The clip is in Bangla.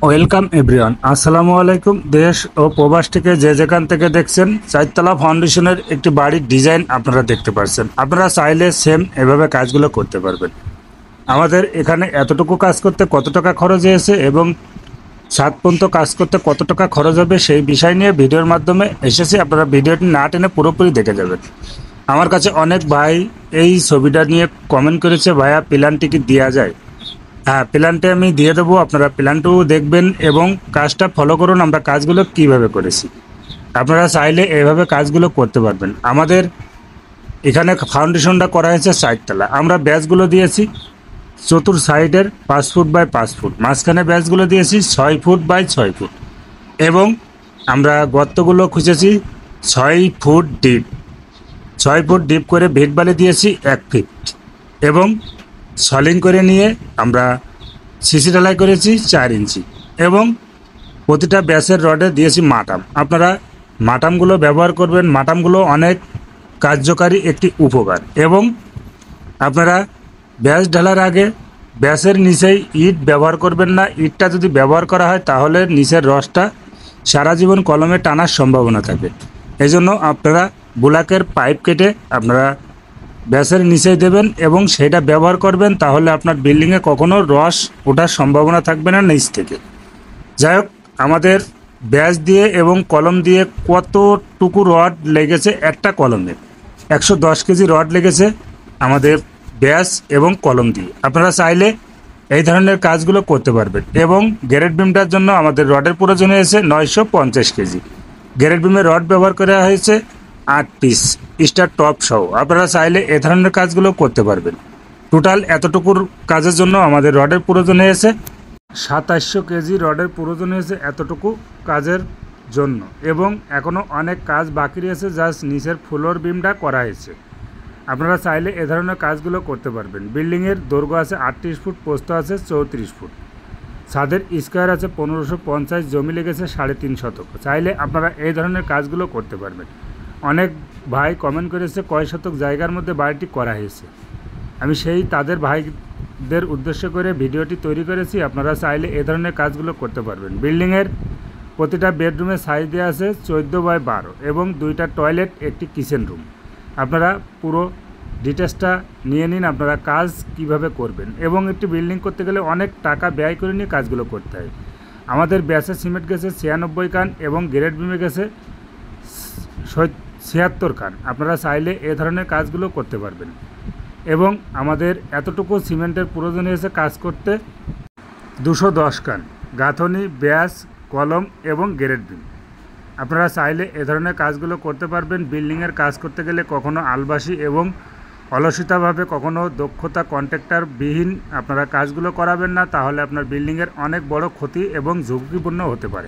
ওয়েলকাম এভরিওয়ান, আসসালামু আলাইকুম। দেশ ও প্রবাস থেকে যে যেখান থেকে দেখছেন, চারতলা ফাউন্ডেশনের একটি বাড়ির ডিজাইন আপনারা দেখতে পাচ্ছেন। আপনারা চাইলে সেম এভাবে কাজগুলো করতে পারবেন। আমাদের এখানে এতটুকু কাজ করতে কত টাকা খরচ হয়েছে এবং সাত পর্যন্ত কাজ করতে কত টাকা খরচ হবে সেই বিষয় নিয়ে ভিডিওর মাধ্যমে এসেছি। আপনারা ভিডিওটি না টেনে পুরোপুরি দেখে যাবেন। আমার কাছে অনেক ভাই এই ছবিটা নিয়ে কমেন্ট করেছে, ভাইয়া প্ল্যানটি কি দেওয়া যায়? হ্যাঁ, প্ল্যানটা আমি দিয়ে দেবো, আপনারা প্ল্যানটাও দেখবেন এবং কাজটা ফলো করুন। আমরা কাজগুলো কিভাবে করেছি আপনারা চাইলে এভাবে কাজগুলো করতে পারবেন। আমাদের এখানে ফাউন্ডেশনটা করা হয়েছে চারতলা। আমরা ব্যাচগুলো দিয়েছি চতুর সাইডের 5 ফুট বাই 5 ফুট, মাঝখানে ব্যাচগুলো দিয়েছি 6 ফুট বাই 6 ফুট এবং আমরা গর্তগুলো খুঁজেছি 6 ফুট ডিপ। 6 ফুট ডিপ করে ভিট বালি দিয়েছি 1 ফিট এবং সলিং করে নিয়ে আমরা সিসি ঢালাই করেছি 4 ইঞ্চি এবং প্রতিটা ব্যাসের রডে দিয়েছি মাটাম। আপনারা মাটামগুলো ব্যবহার করবেন, মাটামগুলো অনেক কার্যকারী একটি উপকার। এবং আপনারা ব্যাস ঢালার আগে ব্যাসের নিচেই ইট ব্যবহার করবেন না। ইটটা যদি ব্যবহার করা হয় তাহলে নিচের রসটা সারা জীবন কলমে টানার সম্ভাবনা থাকে। এই জন্য আপনারা বুলাকের পাইপ কেটে আপনারা ব্যাসের নিচেই দেবেন এবং সেটা ব্যবহার করবেন, তাহলে আপনার বিল্ডিংয়ে কখনো রস ওঠার সম্ভাবনা থাকবে না নিচ থেকে। যাই হোক, আমাদের ব্যাস দিয়ে এবং কলম দিয়ে কতটুকু রড লেগেছে একটা কলমে 110 কেজি রড লেগেছে আমাদের ব্যাস এবং কলম দিয়ে। আপনারা চাইলে এই ধরনের কাজগুলো করতে পারবেন। এবং গ্যারেট বিমটার জন্য আমাদের রডের প্রয়োজন হয়েছে 950 কেজি। গ্যারেট বিমের রড ব্যবহার করা হয়েছে 8 পিস স্টার টপ সহ। আপনারা চাইলে এ ধরনের কাজগুলো করতে পারবেন। টোটাল এতটুকুর কাজের জন্য আমাদের রডের প্রয়োজন হয়েছে 2700 কেজি। রডের প্রয়োজন হয়েছে এতটুকু কাজের জন্য এবং এখনও অনেক কাজ বাকি রয়েছে, জাস্ট নিচের ফ্লোর বিমটা করা হয়েছে। আপনারা চাইলে এ ধরনের কাজগুলো করতে পারবেন। বিল্ডিংয়ের দৈর্ঘ্য আছে 38 ফুট, প্রস্থ আছে 34 ফুট, ছাদের স্কোয়ার আছে 1550, জমি লেগেছে 3.5 শতক। চাইলে আপনারা এই ধরনের কাজগুলো করতে পারবেন। অনেক ভাই কমেন্ট করেছে কয় শতক জায়গার মধ্যে বাড়িটি করা হয়েছে। আমি সেই তাদের ভাইদের উদ্দেশ্য করে ভিডিওটি তৈরি করেছি। আপনারা চাইলে এ ধরনের কাজগুলো করতে পারবেন। বিল্ডিংয়ের প্রতিটা বেডরুমের সাইজ দেওয়া আছে 14 বাই 12 এবং 2টা টয়লেট, একটি কিচেন রুম। আপনারা পুরো ডিটেলসটা নিয়ে নিন আপনারা কাজ কিভাবে করবেন। এবং একটি বিল্ডিং করতে গেলে অনেক টাকা ব্যয় করে নিয়ে কাজগুলো করতে হয়। আমাদের ব্যাসে সিমেন্ট গেছে 96 কান এবং গ্রেড বিমে গেছে 76 কান। আপনারা চাইলে এ ধরনের কাজগুলো করতে পারবেন। এবং আমাদের এতটুকু সিমেন্টের প্রয়োজন হয়েছে কাজ করতে 210 কান, গাঁথনি, ব্যাস, কলম এবং গ্রেড বিম। আপনারা চাইলে এ ধরনের কাজগুলো করতে পারবেন। বিল্ডিংয়ের কাজ করতে গেলে কখনো আলবাসি এবং অলসিতাভাবে কখনো দক্ষতা কন্ট্রাক্টরবিহীন আপনারা কাজগুলো করাবেন না, তাহলে আপনার বিল্ডিংয়ের অনেক বড় ক্ষতি এবং ঝুঁকিপূর্ণ হতে পারে।